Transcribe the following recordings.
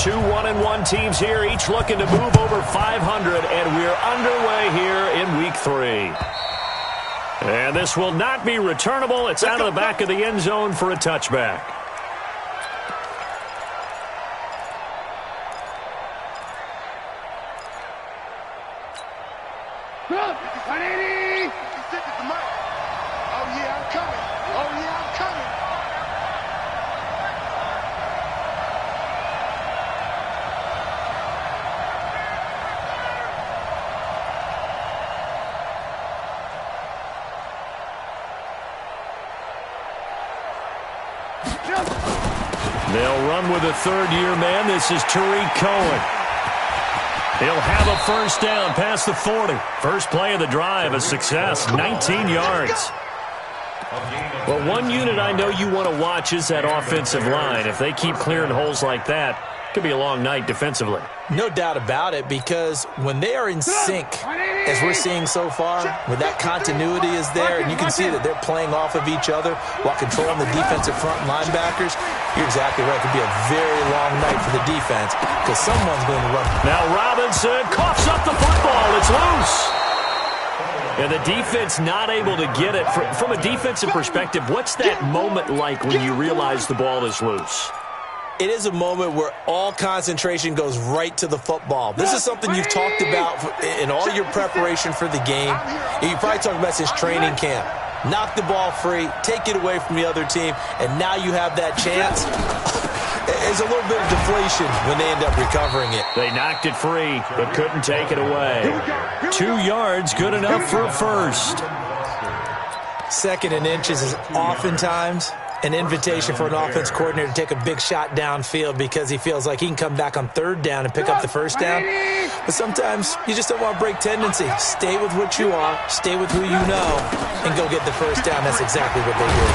Two 1-1 teams here, each looking to move over 500, and we're underway here in Week 3. And this will not be returnable. It's out of the back of the end zone for a touchback. They'll run with a third-year man. This is Tariq Cohen. He'll have a first down past the 40. First play of the drive, a success, 19 yards. Well, one unit I know you want to watch is that offensive line. If they keep clearing holes like that, it could be a long night defensively. No doubt about it, because when they are in sync, as we're seeing so far, when that continuity is there, and you can see that they're playing off of each other while controlling the defensive front linebackers, you're exactly right. It could be a very long night for the defense because someone's going to run. Now Robinson coughs up the football. It's loose. And the defense not able to get it. From a defensive perspective, what's that moment like when you realize the ball is loose? It is a moment where all concentration goes right to the football. This is something you've talked about in all your preparation for the game. You probably talked about since training camp. Knock the ball free, take it away from the other team, and now you have that chance. There's a little bit of deflation when they end up recovering it. They knocked it free, but couldn't take it away. 2 yards, good enough for a first. Second and inches is oftentimes an invitation for an offense coordinator to take a big shot downfield because he feels like he can come back on third down and pick up the first down. But sometimes you just don't want to break tendency. Stay with what you are, stay with who you know, and go get the first down. That's exactly what they did.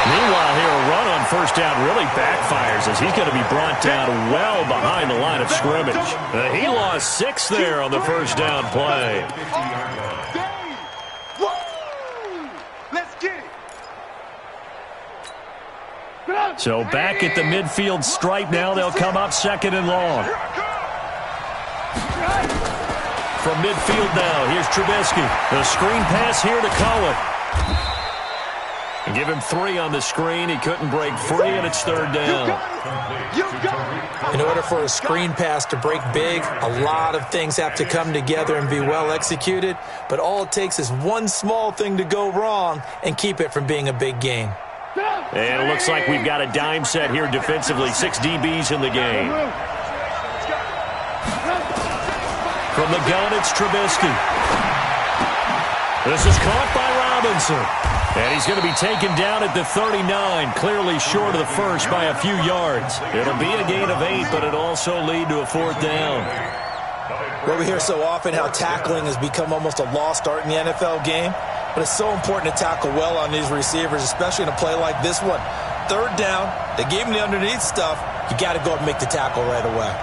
Meanwhile, here, a run on first down really backfires as he's going to be brought down well behind the line of scrimmage. He lost 6 there on the first down play. So back at the midfield stripe now, they'll come up second and long. From midfield now, here's Trubisky. The screen pass here to Cohen. And give him 3 on the screen. He couldn't break free, and it's third down. In order for a screen pass to break big, a lot of things have to come together and be well executed. But all it takes is one small thing to go wrong and keep it from being a big game. And it looks like we've got a dime set here defensively. 6 DBs in the game. From the gun, it's Trubisky. This is caught by Robinson. And he's going to be taken down at the 39, clearly short of the first by a few yards. It'll be a gain of 8, but it'll also lead to a fourth down. Well, we hear so often how tackling has become almost a lost art in the NFL game. But it's so important to tackle well on these receivers, especially in a play like this one. Third down, they gave him the underneath stuff. You got to go up and make the tackle right away.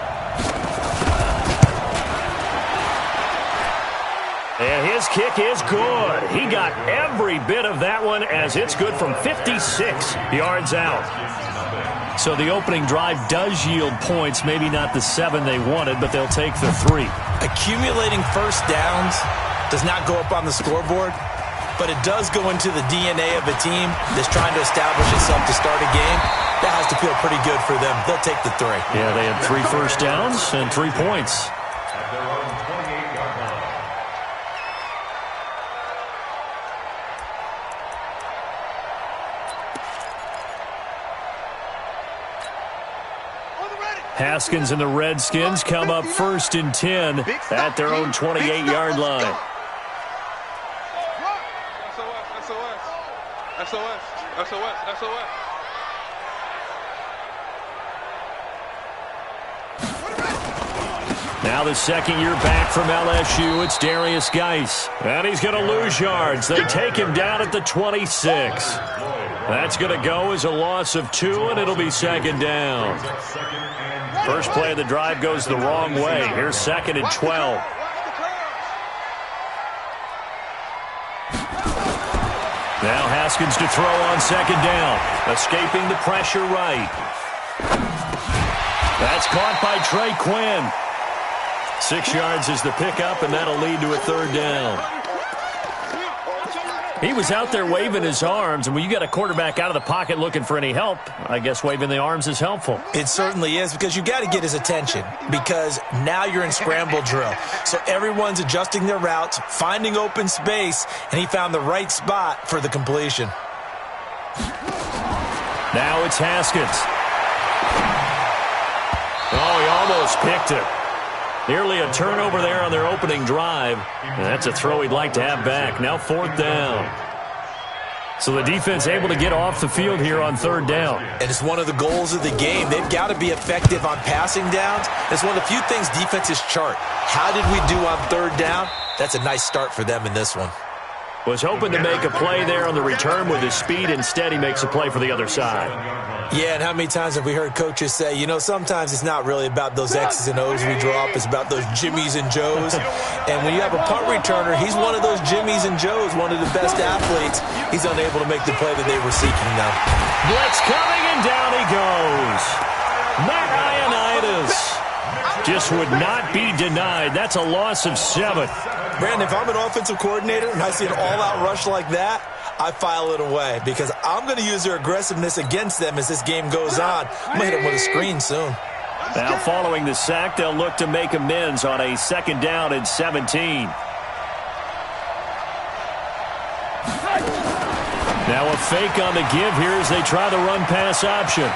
And his kick is good. He got every bit of that one as it's good from 56 yards out. So the opening drive does yield points, maybe not the 7 they wanted, but they'll take the 3. Accumulating first downs does not go up on the scoreboard, but it does go into the DNA of a team that's trying to establish itself to start a game. That has to feel pretty good for them. They'll take the 3. Yeah, they had 3 first downs and 3 points. Haskins and the Redskins come up first and 10 at their own 28-yard line. SOS. Now the second year back from LSU, it's Darius Geis. And he's going to lose yards. They take him down at the 26. That's going to go as a loss of 2, and it'll be second down. First play of the drive goes the wrong way. Here's second and 12. Now Haskins to throw on second down. Escaping the pressure right. That's caught by Trey Quinn. 6 yards is the pickup, and that'll lead to a third down. He was out there waving his arms, and when you get a quarterback out of the pocket looking for any help, I guess waving the arms is helpful. It certainly is, because you got to get his attention, because now you're in scramble drill. So everyone's adjusting their routes, finding open space, and he found the right spot for the completion. Now it's Haskins. Oh, he almost picked it. Nearly a turnover there on their opening drive. And that's a throw he'd like to have back. Now 4th down. So the defense able to get off the field here on 3rd down. And it's one of the goals of the game. They've got to be effective on passing downs. It's one of the few things defenses chart. How did we do on 3rd down? That's a nice start for them in this one. Was hoping to make a play there on the return with his speed. Instead, he makes a play for the other side. Yeah, and how many times have we heard coaches say, you know, sometimes it's not really about those X's and O's we draw up. It's about those Jimmies and Joes. And when you have a punt returner, he's one of those Jimmies and Joes, one of the best athletes. He's unable to make the play that they were seeking now. Blitz coming, and down he goes. Matt Ioannidis just would not be denied. That's a loss of 7. Brandon, if I'm an offensive coordinator and I see an all-out rush like that, I file it away because I'm going to use their aggressiveness against them as this game goes on. I'm going to hit them with a screen soon. Now following the sack, they'll look to make amends on a 2nd down and 17. Now a fake on the give here as they try the run-pass option.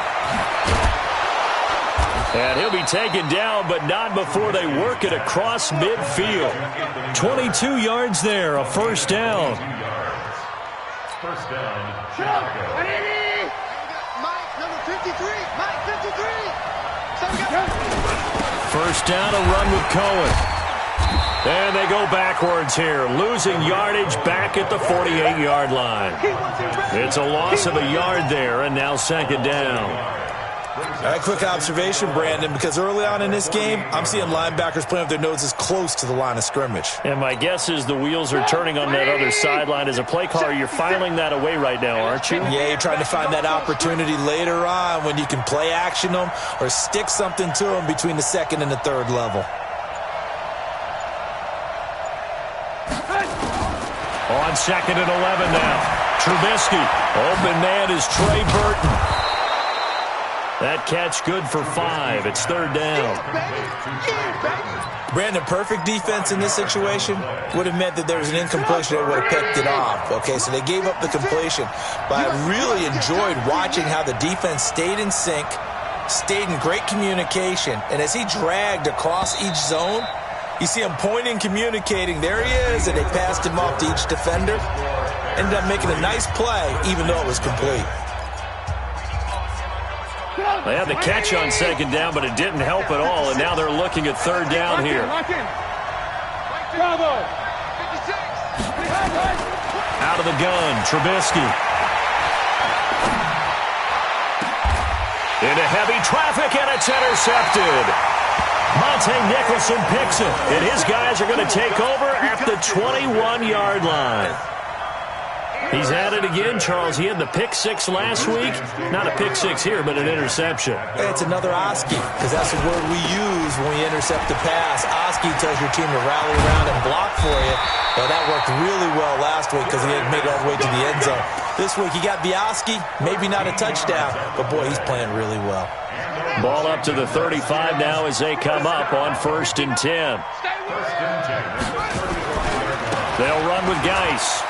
And he'll be taken down, but not before they work it across midfield. 22 yards there, a 1st down. First down, Chicago. Mike, number 53. Mike, 53. 1st down, a run with Cohen. And they go backwards here, losing yardage back at the 48-yard line. It's a loss of a yard there, and now 2nd down. All right, quick observation, Brandon, because early on in this game, I'm seeing linebackers playing with their noses close to the line of scrimmage. And my guess is the wheels are turning on that other sideline. As a play caller, you're filing that away right now, aren't you? Yeah, you're trying to find that opportunity later on when you can play action them or stick something to them between the 2nd and the 3rd level. On 2nd and 11 now. Trubisky. Open man is Trey Burton. That catch good for 5. It's 3rd down. Brandon, perfect defense in this situation would have meant that there was an incompletion that would have picked it off. Okay, so they gave up the completion. But I really enjoyed watching how the defense stayed in sync, stayed in great communication. And as he dragged across each zone, you see him pointing, communicating. There he is, and they passed him off to each defender. Ended up making a nice play, even though it was complete. They had the catch on 2nd down, but it didn't help at all, and now they're looking at 3rd down here. Out of the gun, Trubisky. Into heavy traffic, and it's intercepted. Monte Nicholson picks it, and his guys are going to take over at the 21-yard line. He's at it again, Charles. He had the pick 6 last week. Not a pick 6 here, but an interception. It's another Oski, because that's the word we use when we intercept the pass. Oski tells your team to rally around and block for you. Well, that worked really well last week because he didn't make it all the way to the end zone. This week he got the Oski, maybe not a touchdown, but boy, he's playing really well. Ball up to the 35 now as they come up on 1st and 10. They'll run with Geis.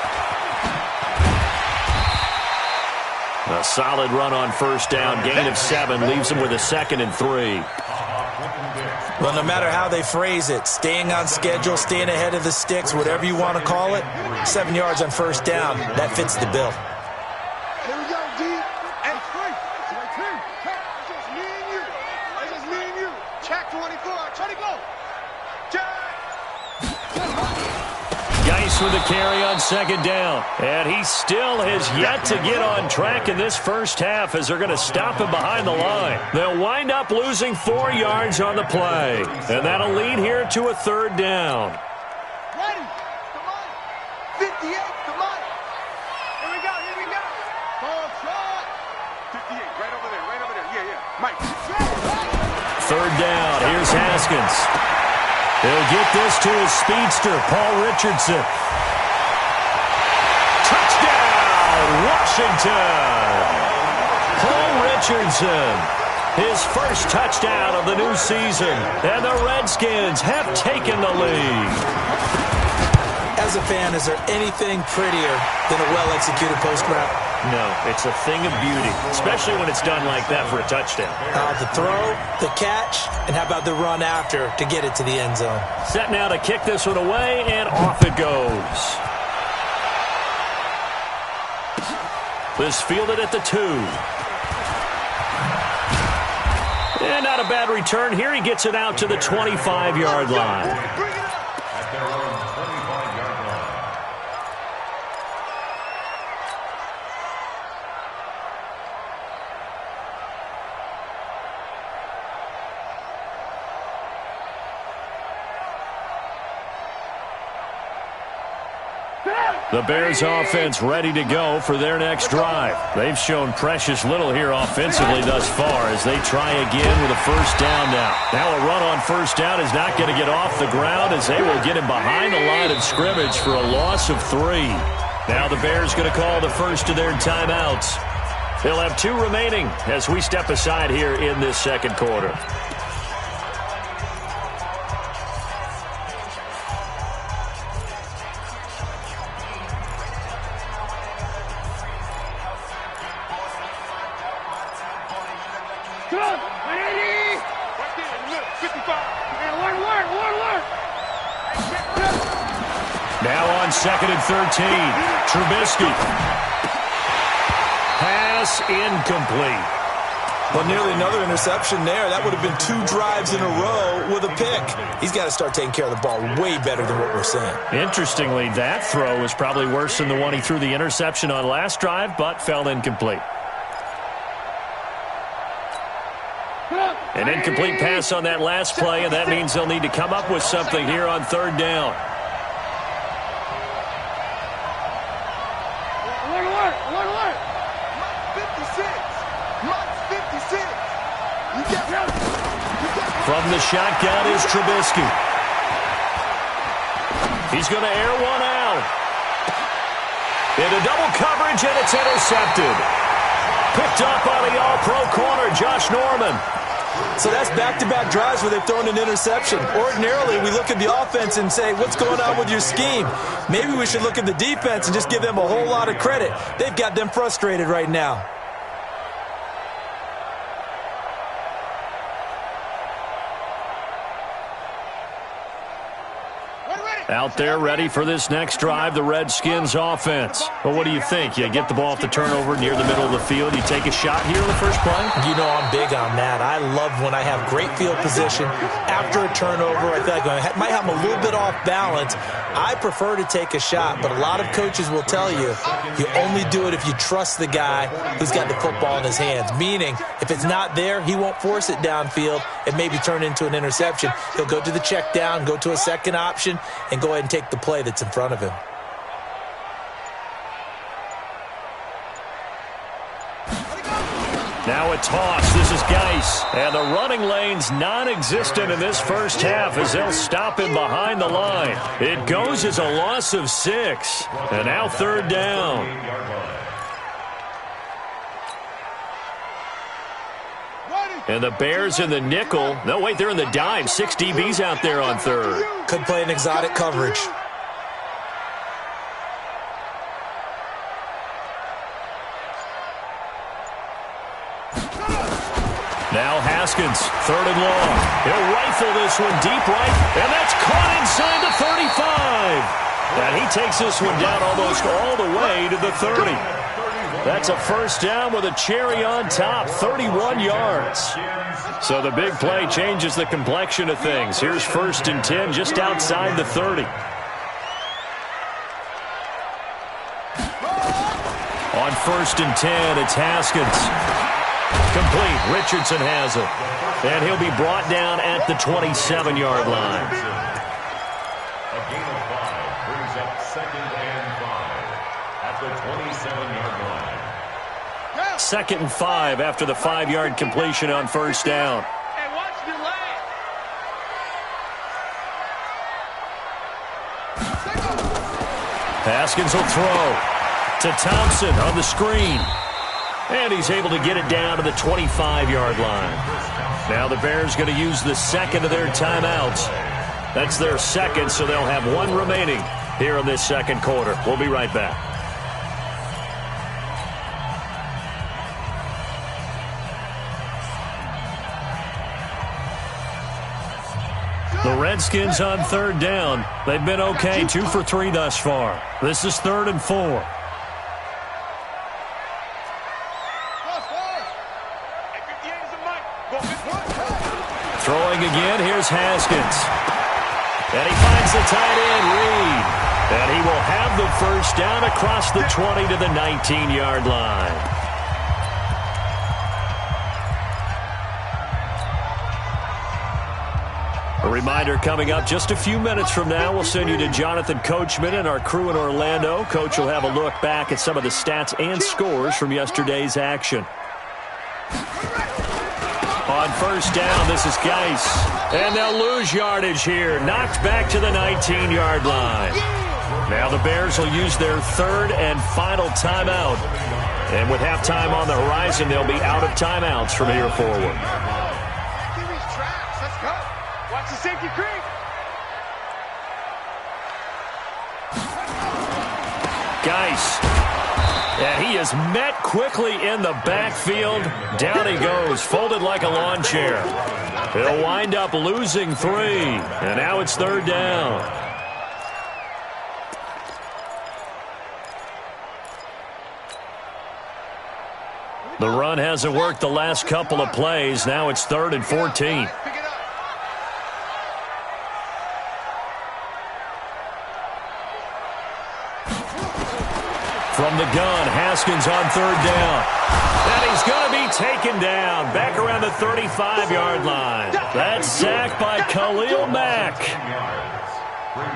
A solid run on 1st down. Gain of 7 leaves him with a 2nd and 3. Well, no matter how they phrase it, staying on schedule, staying ahead of the sticks, whatever you want to call it, 7 yards on 1st down, that fits the bill. Here we go, D. Hey, free. It's my team. It's just me and you. It's just me and you. Check 24. Try to go. Check. Geis with a carry on 2nd down. And he still has yet to get on track in this first half as they're going to stop him behind the line. They'll wind up losing 4 yards on the play. And that'll lead here to a 3rd down. Ready. Come on. 58. Come on. Here we go. Here we go. Ball shot. 58. Right over there. Right over there. Yeah, yeah. Mike. down. Here's Haskins. He'll get this to his speedster, Paul Richardson. Touchdown, Washington! Paul Richardson, his first touchdown of the new season, and the Redskins have taken the lead. As a fan, is there anything prettier than a well-executed post route? No, it's a thing of beauty, especially when it's done like that for a touchdown. The throw, the catch, and how about the run after to get it to the end zone? Set now to kick this one away, and off it goes. This fielded at the 2. And not a bad return here. He gets it out to the 25-yard line. The Bears offense ready to go for their next drive. They've shown precious little here offensively thus far as they try again with a first down now. Now a run on first down is not going to get off the ground as they will get him behind the line of scrimmage for a loss of 3. Now the Bears going to call the first of their timeouts. They'll have 2 remaining as we step aside here in this second quarter. Now on 2nd and 13, Trubisky. Pass incomplete. Well, nearly another interception there. That would have been 2 drives in a row with a pick. He's got to start taking care of the ball way better than what we're seeing. Interestingly, that throw was probably worse than the one he threw the interception on last drive, but fell incomplete. An incomplete pass on that last play, and that means they'll need to come up with something here on 3rd down. From the shotgun is Trubisky. He's going to air one out. Into double coverage, and it's intercepted. Picked up by the all-pro corner, Josh Norman. So that's back-to-back drives where they've thrown an interception. Ordinarily, we look at the offense and say, what's going on with your scheme? Maybe we should look at the defense and just give them a whole lot of credit. They've got them frustrated right now. Out there ready for this next drive, the Redskins offense. Well, what do you think? You get the ball off the turnover near the middle of the field. You take a shot here in the first play? You know I'm big on that. I love when I have great field position. After a turnover, I feel like I might have them a little bit off balance. I prefer to take a shot, but a lot of coaches will tell you, you only do it if you trust the guy who's got the football in his hands. Meaning, if it's not there, he won't force it downfield and maybe turn into an interception. He'll go to the check down, go to a second option, and go ahead and take the play that's in front of him. Now a toss. This is Geis. And the running lane's non-existent in this first half as they'll stop him behind the line. It goes as a loss of 6. And now 3rd down. And the Bears in the nickel. No, wait, they're in the dime. 6 DBs out there on 3rd. Could play an exotic coverage. Now Haskins, 3rd and long. He'll rifle this one deep right, and that's caught inside the 35. And he takes this one down almost all the way to the 30. That's a first down with a cherry on top, 31 yards. So the big play changes the complexion of things. Here's 1st and 10 just outside the 30. On 1st and 10, it's Haskins. Complete. Richardson has it. And he'll be brought down at the 27-yard line. A gain of 5 brings up 2nd and 5 at the 27-yard line. 2nd and 5 after the 5-yard completion on first down. Hey, watch the line. Haskins will throw to Thompson on the screen. And he's able to get it down to the 25-yard line. Now the Bears going to use the second of their timeouts. That's their second, so they'll have one remaining here in this second quarter. We'll be right back. The Redskins on third down. They've been okay, 2 for 3 thus far. This is 3rd and 4. Throwing again, here's Haskins. And he finds the tight end, Reed. And he will have the first down across the 20 to the 19-yard line. A reminder coming up just a few minutes from now, we'll send you to Jonathan Coachman and our crew in Orlando. Coach will have a look back at some of the stats and scores from yesterday's action. On first down, this is Geis. And they'll lose yardage here. Knocked back to the 19-yard line. Now the Bears will use their third and final timeout. And with halftime on the horizon, they'll be out of timeouts from here forward. Watch the safety creep. Geis. And he is met quickly in the backfield. Down he goes, folded like a lawn chair. He'll wind up losing 3. And now it's third down. The run hasn't worked the last couple of plays. Now it's 3rd and 14. From the gun, Haskins on third down. And he's going to be taken down back around the 35-yard line. That's sacked by Khalil Mack.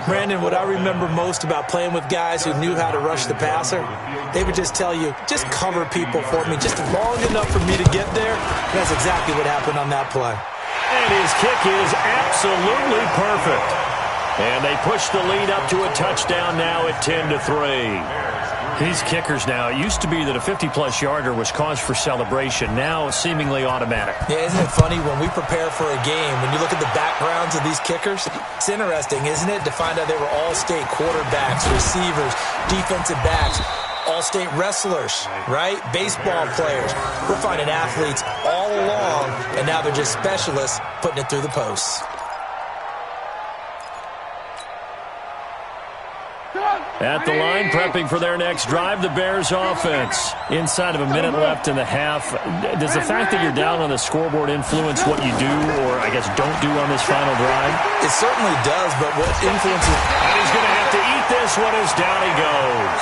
Brandon, what I remember most about playing with guys who knew how to rush the passer, they would just tell you, just cover people for me, just long enough for me to get there. That's exactly what happened on that play. And his kick is absolutely perfect. And they push the lead up to a touchdown now at 10-3. These kickers now, it used to be that a 50-plus yarder was cause for celebration. Now seemingly automatic. Yeah, isn't it funny when we prepare for a game, when you look at the backgrounds of these kickers? It's interesting, isn't it, to find out they were all-state quarterbacks, receivers, defensive backs, all-state wrestlers, right? Baseball players. We're finding athletes all along, and now they're just specialists putting it through the posts. At the line, prepping for their next drive, the Bears offense. Inside of a minute left in the half, does the fact that you're down on the scoreboard influence what you do, or I guess don't do on this final drive? It certainly does, but what influences... And he's going to have to eat this one as down he goes.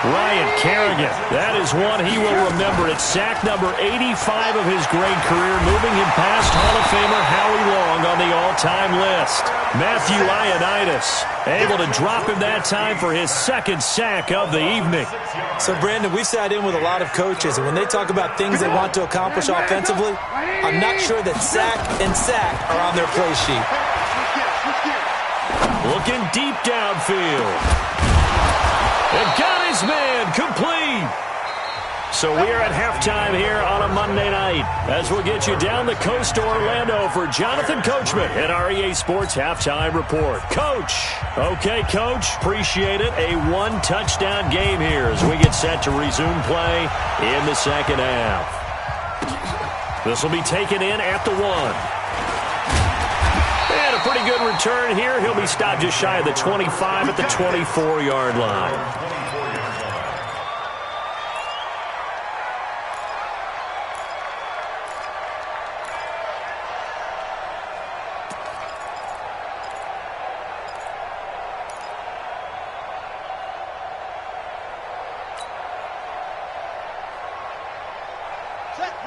Ryan Kerrigan, that is one he will remember. It's sack number 85 of his great career, moving him past Hall of Famer Howie Long on the all-time list. Matthew Ioannidis able to drop him that time for his second sack of the evening. So, Brandon, we sat in with a lot of coaches, and when they talk about things they want to accomplish offensively, I'm not sure that sack and sack are on their play sheet. Looking deep downfield. And got his man complete. So we are at halftime here on a Monday night as we'll get you down the coast to Orlando for Jonathan Coachman at our EA Sports Halftime Report. Coach. Okay, Coach. Appreciate it. A one-touchdown game here as we get set to resume play in the second half. This will be taken in at the 1. And a pretty good return here. He'll be stopped just shy of the 25 at the 24-yard line.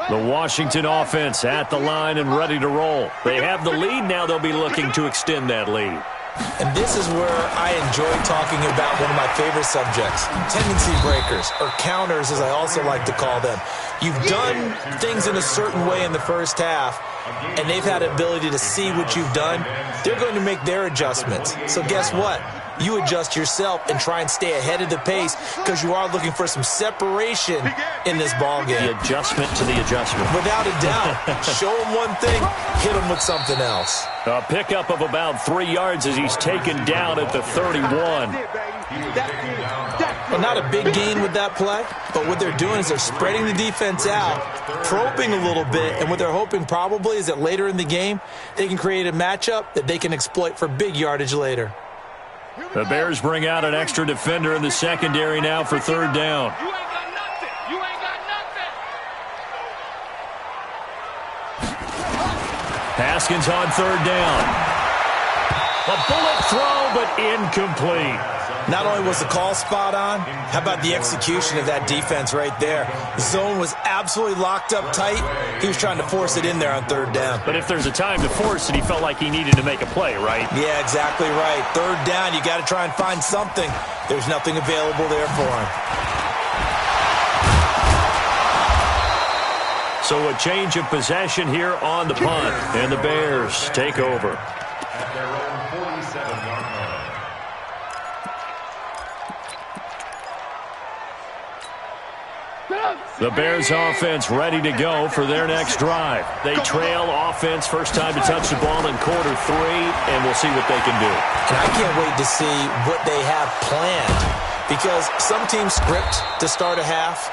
The Washington offense at the line and ready to roll. They have the lead. Now they'll be looking to extend that lead. And this is where I enjoy talking about one of my favorite subjects, tendency breakers, or counters as I also like to call them. You've done things in a certain way in the first half, and they've had the ability to see what you've done. They're going to make their adjustments. So guess what? you adjust yourself and try and stay ahead of the pace because you are looking for some separation in this ball game. The adjustment to the adjustment. Without a doubt. Show him one thing, hit him with something else. A pickup of about 3 yards as he's taken down at the 31. Well, not a big gain with that play, but what they're doing is they're spreading the defense out, probing a little bit, and what they're hoping probably is that later in the game, they can create a matchup that they can exploit for big yardage later. The Bears bring out an extra defender in the secondary now for third down. You ain't got nothing. You ain't got nothing. Haskins on third down. A bullet throw, but incomplete. Not only was the call spot on, how about the execution of that defense right there? The zone was absolutely locked up tight. He was trying to force it in there on third down. But if there's a time to force it, he felt like he needed to make a play, right? Yeah, exactly right. Third down, you got to try and find something. There's nothing available there for him. So a change of possession here on the punt, and the Bears take over. At their own 47-yard line. The Bears offense ready to go for their next drive. They trail offense, first time to touch the ball in quarter 3, and we'll see what they can do. And I can't wait to see what they have planned, because some teams script to start a half.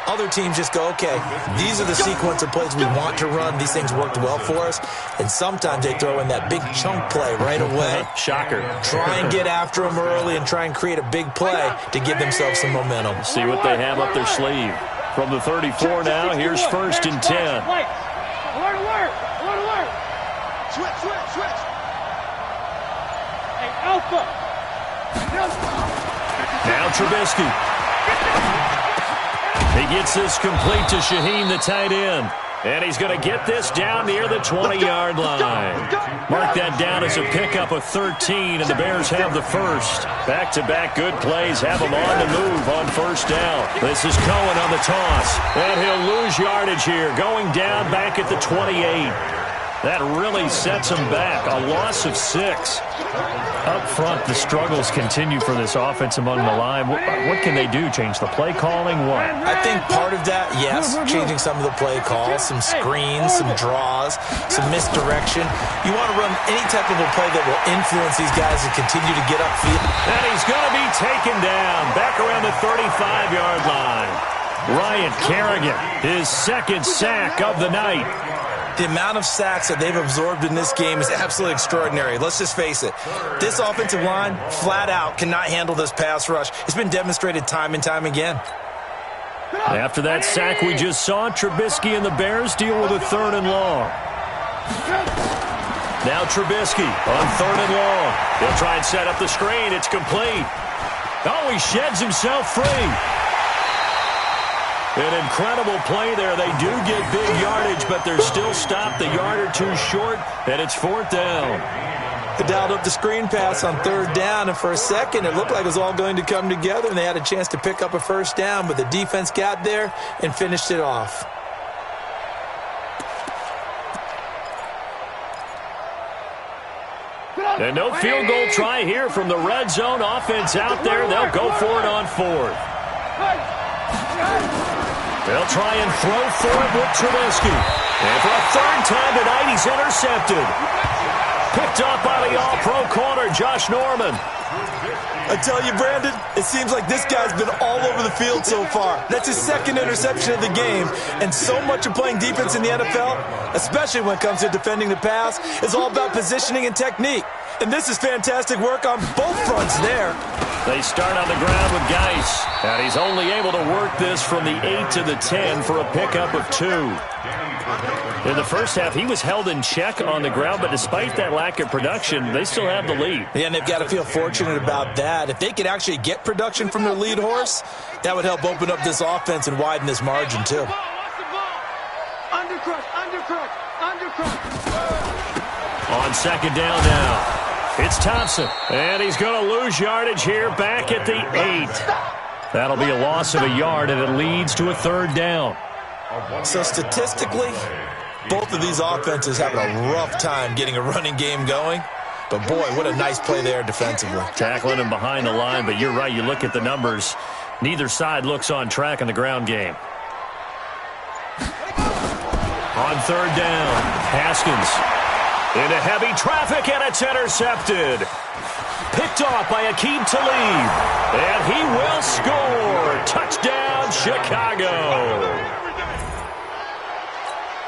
Other teams just go, okay, these are the sequence of plays we want to run. These things worked well for us. And sometimes they throw in that big chunk play right away. Shocker. Try and get after them early and try and create a big play to give themselves some momentum. See what they have up their sleeve. From the 34 now, here's first and 10. Alert, alert, alert, alert. Switch, switch, switch. Hey, Alpha. Now Trubisky. He gets this complete to Shaheen, the tight end. And he's going to get this down near the 20-yard line. Mark that down as a pickup of 13, and the Bears have the first. Back-to-back good plays have them on the move on first down. This is Cohen on the toss. And he'll lose yardage here, going down back at the 28. That really sets him back. A loss of 6. Up front, the struggles continue for this offense among the line. What can they do? Change the play calling? What? I think part of that, yes, changing some of the play calls, some screens, some draws, some misdirection. You want to run any type of a play that will influence these guys to continue to get upfield. And he's going to be taken down back around the 35-yard line. Ryan Kerrigan, his second sack of the night. The amount of sacks that they've absorbed in this game is absolutely extraordinary. Let's just face it. This offensive line, flat out, cannot handle this pass rush. It's been demonstrated time and time again. After that sack we just saw, Trubisky and the Bears deal with a third and long. Now Trubisky on third and long. He'll try and set up the screen. It's complete. Oh, he sheds himself free. An incredible play there. They do get big yardage, but they're still stopped a yard or two short, and it's fourth down. They dialed up the screen pass on third down, and for a second it looked like it was all going to come together, and they had a chance to pick up a first down, but the defense got there and finished it off. And no field goal try here from the red zone offense out there. They'll go for it on fourth. They'll try and throw for it with Trubisky. And for a third time tonight, he's intercepted. Picked up by the all-pro corner, Josh Norman. I tell you, Brandon, it seems like this guy's been all over the field so far. That's his second interception of the game. And so much of playing defense in the NFL, especially when it comes to defending the pass, is all about positioning and technique. And this is fantastic work on both fronts there. They start on the ground with Geis, and he's only able to work this from the 8 to the 10 for a pickup of 2. In the first half, he was held in check on the ground, but despite that lack of production, they still have the lead. Yeah, and they've got to feel fortunate about that. If they could actually get production from their lead horse, that would help open up this offense and widen this margin, too. Undercrush, undercrush, undercrush. On second down now. It's Thompson, and he's going to lose yardage here back at the 8. That'll be a loss of a yard, and it leads to a third down. So statistically, both of these offenses having a rough time getting a running game going. But, boy, what a nice play there defensively. Tackling him behind the line, but you're right. You look at the numbers. Neither side looks on track in the ground game. On third down, Haskins into heavy traffic, and it's intercepted. Picked off by Aqib Talib, and he will score. Touchdown, Chicago.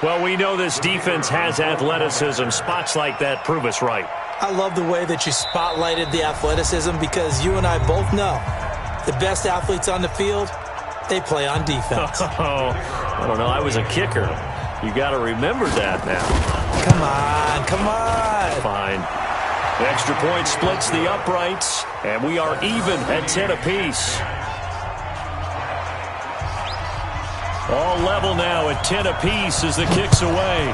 Well, we know this defense has athleticism. Spots like that prove us right. I love the way that you spotlighted the athleticism because you and I both know the best athletes on the field, they play on defense. Oh, I don't know. I was a kicker. You got to remember that now. Come on. Fine. The extra point splits the uprights, and we are even at 10 apiece. All level now at 10 apiece as the kick's away.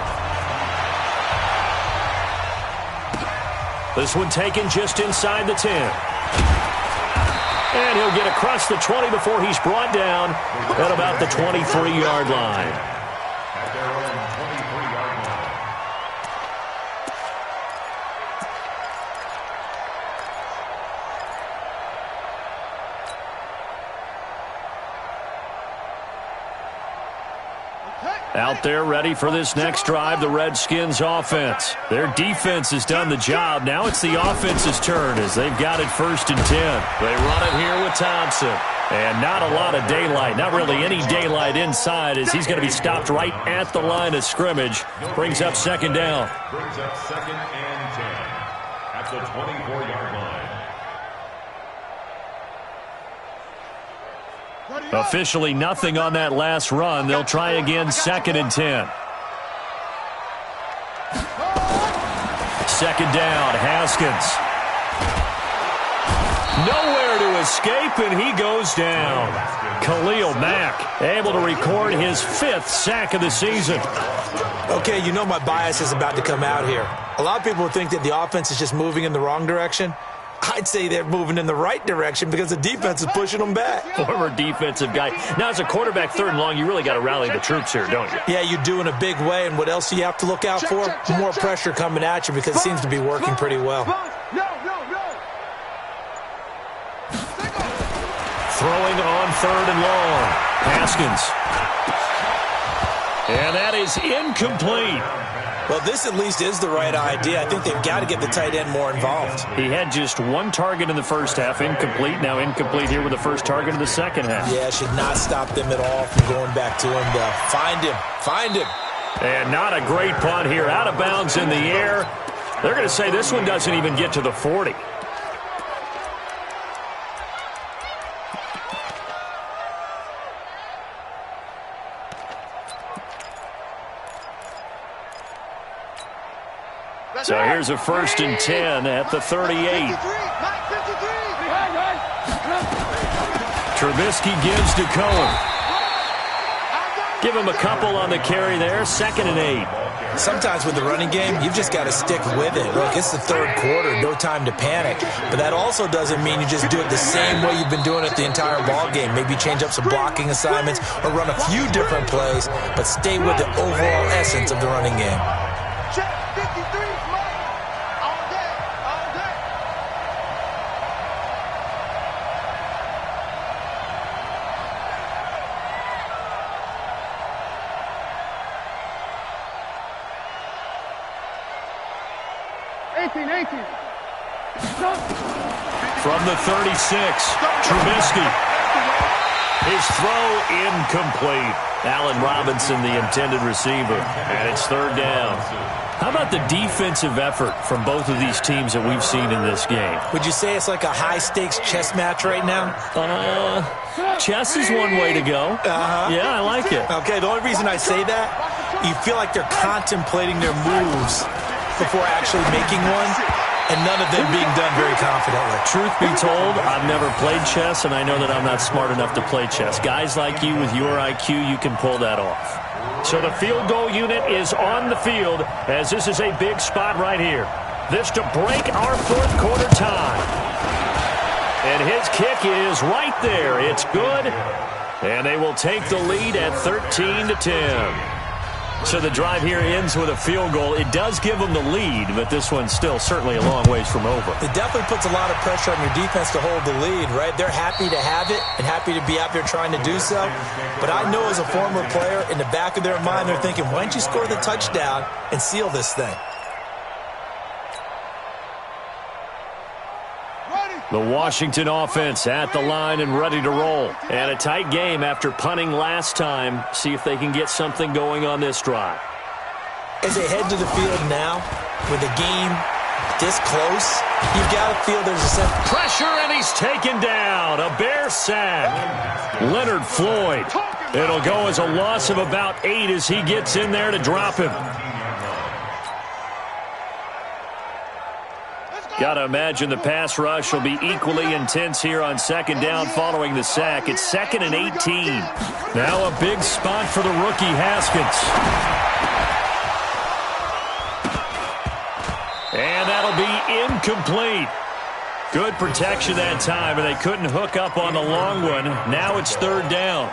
This one taken just inside the 10. And he'll get across the 20 before he's brought down at about the 23-yard line. At their own 23-yard line. Out there ready for this next drive, the Redskins offense. Their defense has done the job. Now it's the offense's turn as they've got it 1st and 10. They run it here with Thompson. And not a lot of daylight, not really any daylight inside as he's going to be stopped right at the line of scrimmage. Brings up 2nd down. Brings up 2nd and 10 at the 24-yard line. Officially nothing on that last run. They'll try again 2nd and 10. 2nd down, Haskins. Nowhere to escape, and he goes down. Khalil Mack able to record his 5th sack of the season. Okay, you know my bias is about to come out here. A lot of people think that the offense is just moving in the wrong direction. I'd say they're moving in the right direction because the defense is pushing them back. Former defensive guy. Now, as a quarterback 3rd and long, you really got to rally the troops here, don't you? Yeah, you do in a big way, and what else do you have to look out for? More pressure coming at you because it seems to be working pretty well. Throwing on 3rd and long. Haskins. And that is incomplete. Well, this at least is the right idea. I think they've got to get the tight end more involved. He had just 1 target in the first half, incomplete. Now incomplete here with the first target of the second half. Yeah, should not stop them at all from going back to him. Find him. And not a great punt here. Out of bounds in the air. They're going to say this one doesn't even get to the 40. So here's a 1st and 10 at the 38. Trubisky gives to Cohen. Give him a couple on the carry there. 2nd and 8. Sometimes with the running game, you've just got to stick with it. Look, it's the 3rd quarter, no time to panic. But that also doesn't mean you just do it the same way you've been doing it the entire ball game. Maybe change up some blocking assignments or run a few different plays, but stay with the overall essence of the running game. Check 53. All day. 18. From the 36, Trubisky. His throw incomplete. Allen Robinson, the intended receiver, and it's 3rd down. How about the defensive effort from both of these teams that we've seen in this game? Would you say it's like a high-stakes chess match right now? Chess is one way to go. Yeah, I like it. Okay, the only reason I say that, you feel like they're contemplating their moves before actually making one, and none of them being done very confidently. Truth be told, I've never played chess, and I know that I'm not smart enough to play chess. Guys like you with your IQ, you can pull that off. So the field goal unit is on the field as this is a big spot right here. This to break our 4th quarter tie. And his kick is right there. It's good. And they will take the lead at 13-10. So the drive here ends with a field goal. It does give them the lead, but this one's still certainly a long ways from over. It definitely puts a lot of pressure on your defense to hold the lead, right? They're happy to have it and happy to be out there trying to do so. But I know as a former player, in the back of their mind, they're thinking, why don't you score the touchdown and seal this thing? The Washington offense at the line and ready to roll. And a tight game after punting last time. See if they can get something going on this drive. As they head to the field now, with the game this close, you've got to feel there's a sense. Pressure, and he's taken down. A Bear sack. Leonard Floyd. It'll go as a loss of about 8 as he gets in there to drop him. Got to imagine the pass rush will be equally intense here on second down following the sack. It's 2nd and 18. Now a big spot for the rookie Haskins. And that'll be incomplete. Good protection that time, and they couldn't hook up on the long one. Now it's 3rd down.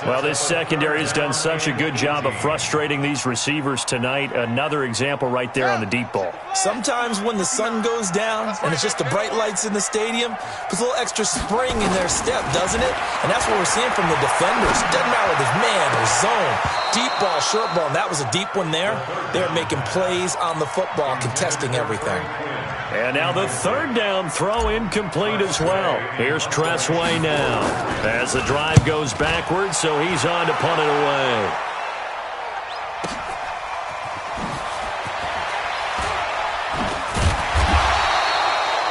Well, this secondary has done such a good job of frustrating these receivers tonight. Another example right there on the deep ball. Sometimes when the sun goes down and it's just the bright lights in the stadium, puts a little extra spring in their step, doesn't it? And that's what we're seeing from the defenders. Doesn't matter whether it's man or zone, deep ball, short ball, and that was a deep one there. They're making plays on the football, contesting everything. And now the 3rd down throw incomplete as well. Here's Tressway now as the drive goes backwards, so he's on to punt it away.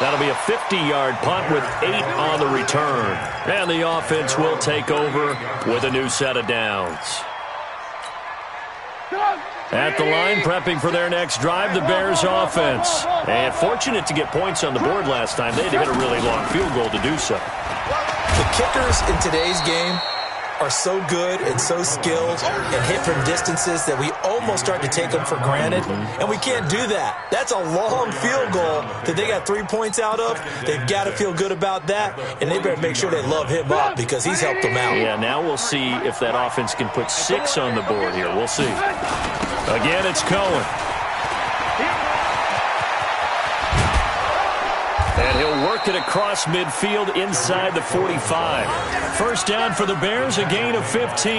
That'll be a 50-yard punt with 8 on the return. And the offense will take over with a new set of downs. At the line, prepping for their next drive, the Bears offense. And fortunate to get points on the board last time. They had to hit a really long field goal to do so. The kickers in today's game are so good and so skilled and hit from distances that we almost start to take them for granted. And we can't do that. That's a long field goal that they got 3 points out of. They've got to feel good about that, and they better make sure they love him up because he's helped them out. Yeah, now we'll see if that offense can put 6 on the board here. We'll see. Again, it's Cohen. And he'll work it across midfield inside the 45. 1st down for the Bears, a gain of 15.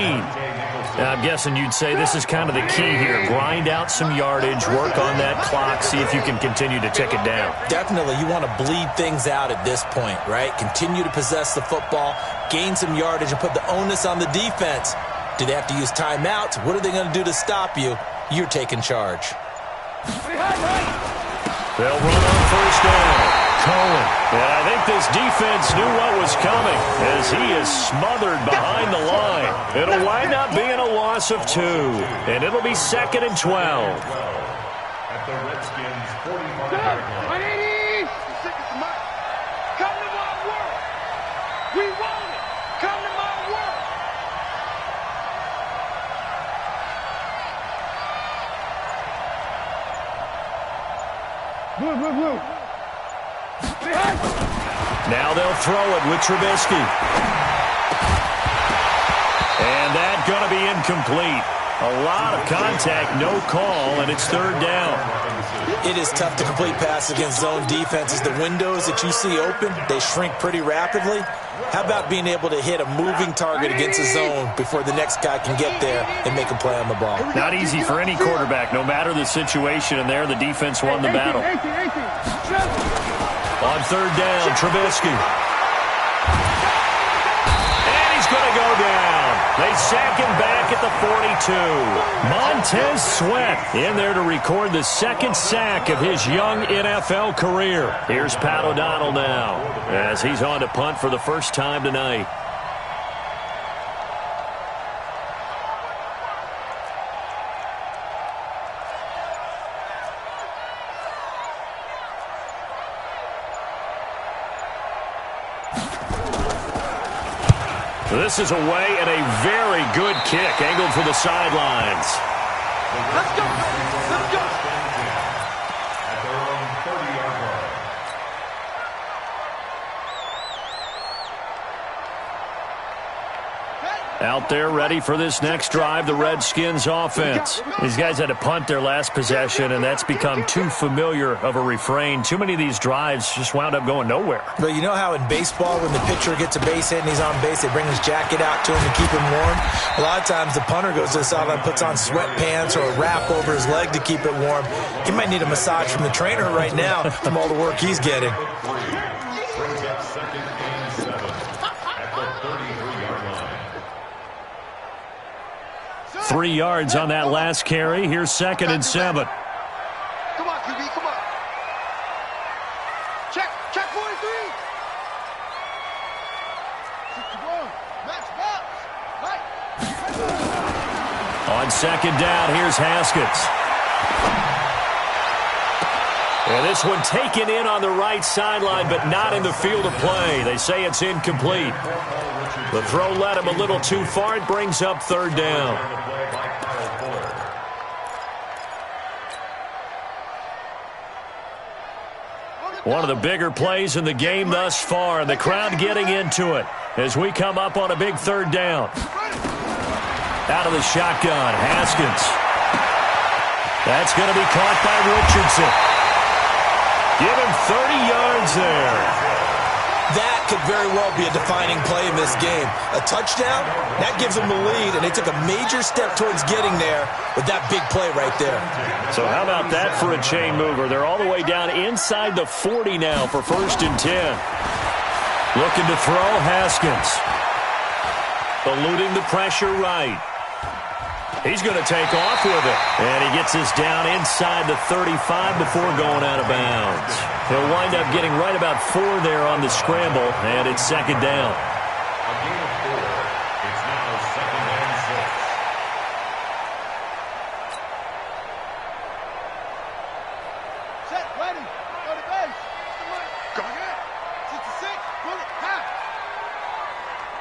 Now, I'm guessing you'd say this is kind of the key here. Grind out some yardage, work on that clock, see if you can continue to tick it down. Definitely. You want to bleed things out at this point, right? Continue to possess the football, gain some yardage, and put the onus on the defense. Do they have to use timeouts? What are they going to do to stop you? You're taking charge. They'll run on 1st down. Cohen. And I think this defense knew what was coming as he is smothered behind the line. It'll wind up being a loss of 2, and it'll be 2nd and 12. At the Redskins' 45-yard line. Come to my world. We want it. Come to my world. Blue. Now they'll throw it with Trubisky. And that's going to be incomplete. A lot of contact, no call, and it's 3rd down. It is tough to complete passes against zone defenses. The windows that you see open, they shrink pretty rapidly. How about being able to hit a moving target against a zone before the next guy can get there and make a play on the ball? Not easy for any quarterback, no matter the situation, and there the defense won the battle. On 3rd down, Trubisky. And he's going to go down. They sack him back at the 42. Montez Sweat in there to record the 2nd sack of his young NFL career. Here's Pat O'Donnell now as he's on to punt for the first time tonight. This is away and a very good kick angled for the sidelines. Let's go. Let's go. At their own 30-yard line. Hey. Out there ready for this next drive, the Redskins offense. These guys had to punt their last possession, and that's become too familiar of a refrain. Too many of these drives just wound up going nowhere. But you know how in baseball, when the pitcher gets a base hit and he's on base, they bring his jacket out to him to keep him warm? A lot of times the punter goes to the sideline, puts on sweatpants or a wrap over his leg to keep it warm. He might need a massage from the trainer right now from all the work he's getting. Brings up 2nd and 7 at the 33-yard line. 3 yards on that last carry. Here's 2nd and 7. Come on, QB, come on. Check 43. 61. Match box. Right. On 2nd down, here's Haskins. And this one taken in on the right sideline, but not in the field of play. They say it's incomplete. The throw led him a little too far. It brings up 3rd down. One of the bigger plays in the game thus far, and the crowd getting into it as we come up on a big 3rd down. Out of the shotgun, Haskins. That's going to be caught by Richardson. Give him 30 yards there. That could very well be a defining play in this game. A touchdown, that gives them the lead, and they took a major step towards getting there with that big play right there. So how about that for a chain mover? They're all the way down inside the 40 now for 1st and 10. Looking to throw, Haskins. Eluding the pressure right. He's going to take off with it. And he gets this down inside the 35 before going out of bounds. He'll wind up getting right about 4 there on the scramble, and it's 2nd down. A gain of 4. It's now 2nd and 6. Set, ready. Go to base. Go ahead. 66. Bullet. Half.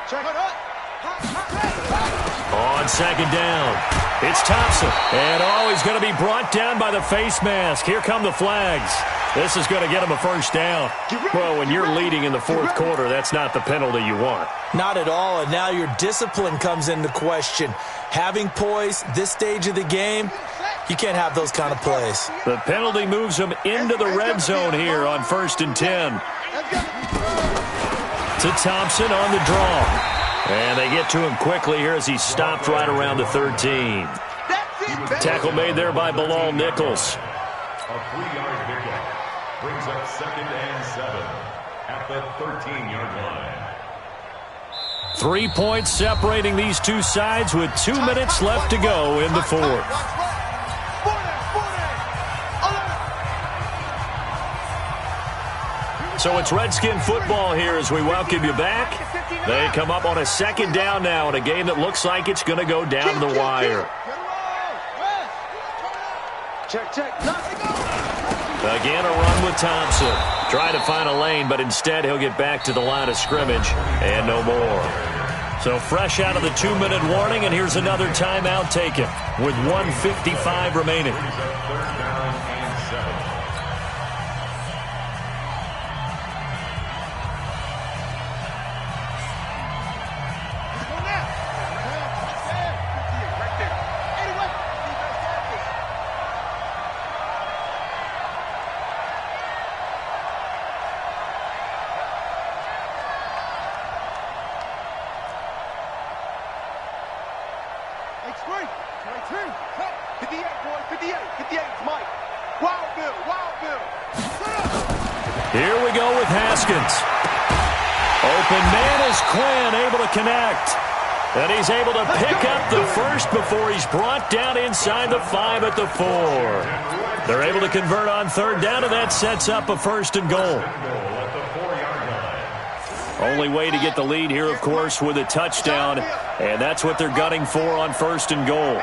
Check it up. On 2nd down, it's Thompson. And he's going to be brought down by the face mask. Here come the flags. This is going to get him a 1st down. Well, when you're leading in the 4th quarter, that's not the penalty you want. Not at all, and now your discipline comes into question. Having poise this stage of the game, you can't have those kind of plays. The penalty moves him into the red zone here on 1st and 10. To Thompson on the draw. And they get to him quickly here as he stopped right around the 13. Tackle made there by Bilal Nichols. A 3-yard pickup brings up 2nd and 7 at the 13-yard line. 3 points separating these two sides with 2 minutes left to go in the 4th. So it's Redskin football here as we welcome you back. They come up on a 2nd down now in a game that looks like it's going to go down to the wire. Check. Again, a run with Thompson. Trying to find a lane, but instead he'll get back to the line of scrimmage and no more. So fresh out of the 2-minute warning, and here's another timeout taken with 1:55 remaining. Here we go with Haskins. Open man is Quinn, able to connect. And he's able to pick up the first before he's brought down inside the 5 at the 4. They're able to convert on 3rd down, and that sets up a 1st and goal. Only way to get the lead here, of course, with a touchdown, and that's what they're gunning for on 1st and goal.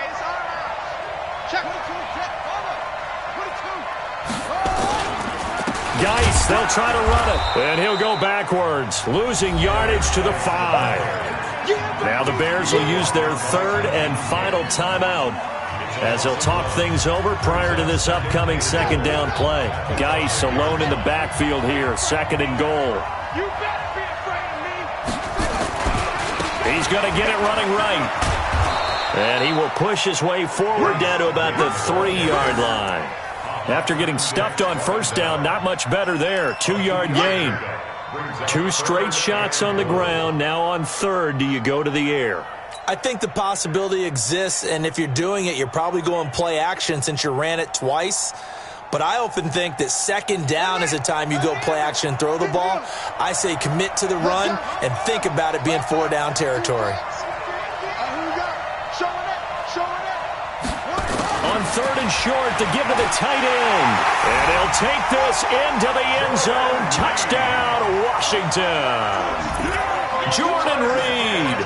Geis, they'll try to run it, and he'll go backwards, losing yardage to the 5. Now the Bears will use their 3rd and final timeout as they'll talk things over prior to this upcoming 2nd down play. Geis alone in the backfield here, 2nd and goal. He's going to get it running right. And he will push his way forward down to about the 3-yard line. After getting stuffed on first down, not much better there. 2-yard gain. 2 straight shots on the ground. Now on third, do you go to the air? I think the possibility exists, and if you're doing it, you're probably going play action since you ran it twice. But I often think that second down is a time you go play action and throw the ball. I say commit to the run and think about it being 4-down territory. On third and short, the give to the tight end. And he'll take this into the end zone. Touchdown, Washington. Jordan Reed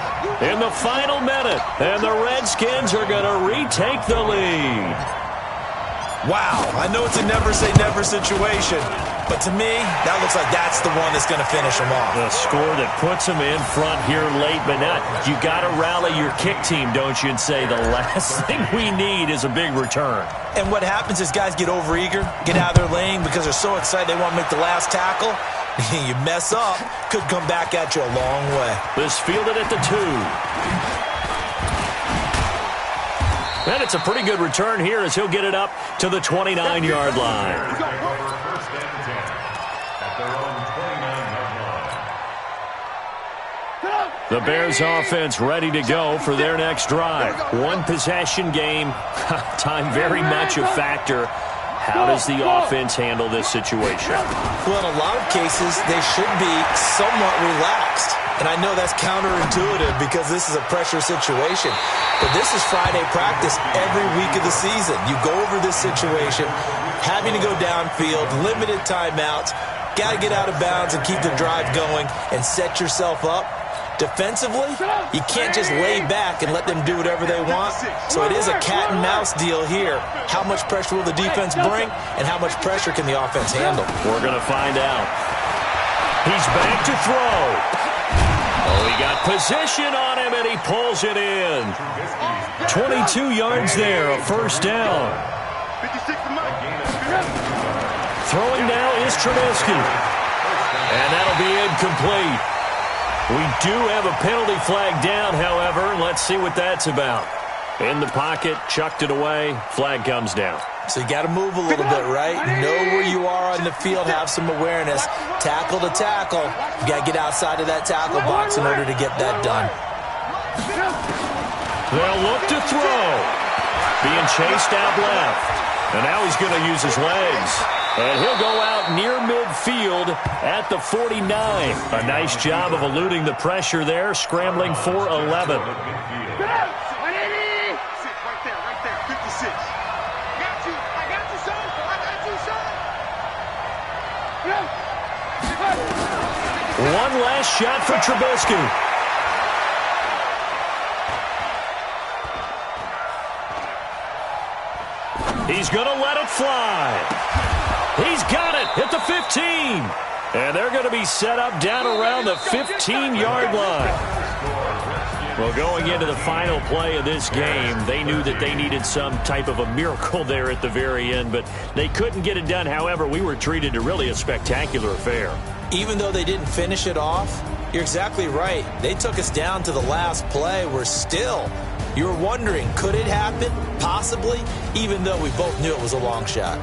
in the final minute. And the Redskins are going to retake the lead. Wow, I know it's a never-say-never situation, but to me, that looks like that's the one that's going to finish them off. The score that puts them in front here late, but not. You got to rally your kick team, don't you, and say the last thing we need is a big return. And what happens is guys get overeager, get out of their lane because they're so excited they want to make the last tackle. You mess up, could come back at you a long way. This fielded at the 2. And it's a pretty good return here as he'll get it up to the 29-yard line. First and 10 at their own 29-yard line. The Bears offense ready to go for their next drive. One possession game. Time very much a factor. How does the offense handle this situation? Well, in a lot of cases, they should be somewhat relaxed. And I know that's counterintuitive because this is a pressure situation. But this is Friday practice every week of the season. You go over this situation, having to go downfield, limited timeouts, got to get out of bounds and keep the drive going and set yourself up. Defensively, you can't just lay back and let them do whatever they want. So it is a cat and mouse deal here. How much pressure will the defense bring and how much pressure can the offense handle? We're going to find out. He's back to throw. Oh, he got position on him, and he pulls it in. 22 yards there, a first down. Throwing now is Trubisky. And that'll be incomplete. We do have a penalty flag down, however. Let's see what that's about. In the pocket, chucked it away, flag comes down. So you got to move a little bit, right? Know where you are on the field, have some awareness. Tackle to tackle. You got to get outside of that tackle box in order to get that done. They'll look to throw. Being chased out left. And now he's going to use his legs. And he'll go out near midfield at the 49. A nice job of eluding the pressure there, scrambling for 11. One last shot for Trubisky. He's going to let it fly. He's got it at the 15. And they're going to be set up down around the 15-yard line. Well, going into the final play of this game, they knew that they needed some type of a miracle there at the very end, but they couldn't get it done. However, we were treated to really a spectacular affair. Even though they didn't finish it off, you're exactly right. They took us down to the last play. You were wondering, could it happen? Possibly, even though we both knew it was a long shot.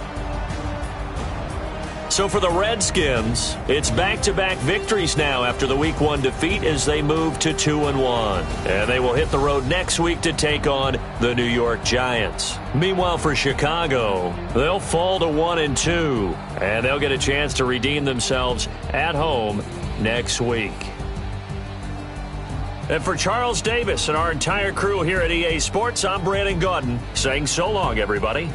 So for the Redskins, it's back-to-back victories now after the Week 1 defeat as they move to 2-1. And they will hit the road next week to take on the New York Giants. Meanwhile, for Chicago, they'll fall to 1-2, and they'll get a chance to redeem themselves at home next week. And for Charles Davis and our entire crew here at EA Sports, I'm Brandon Gaudin saying so long, everybody.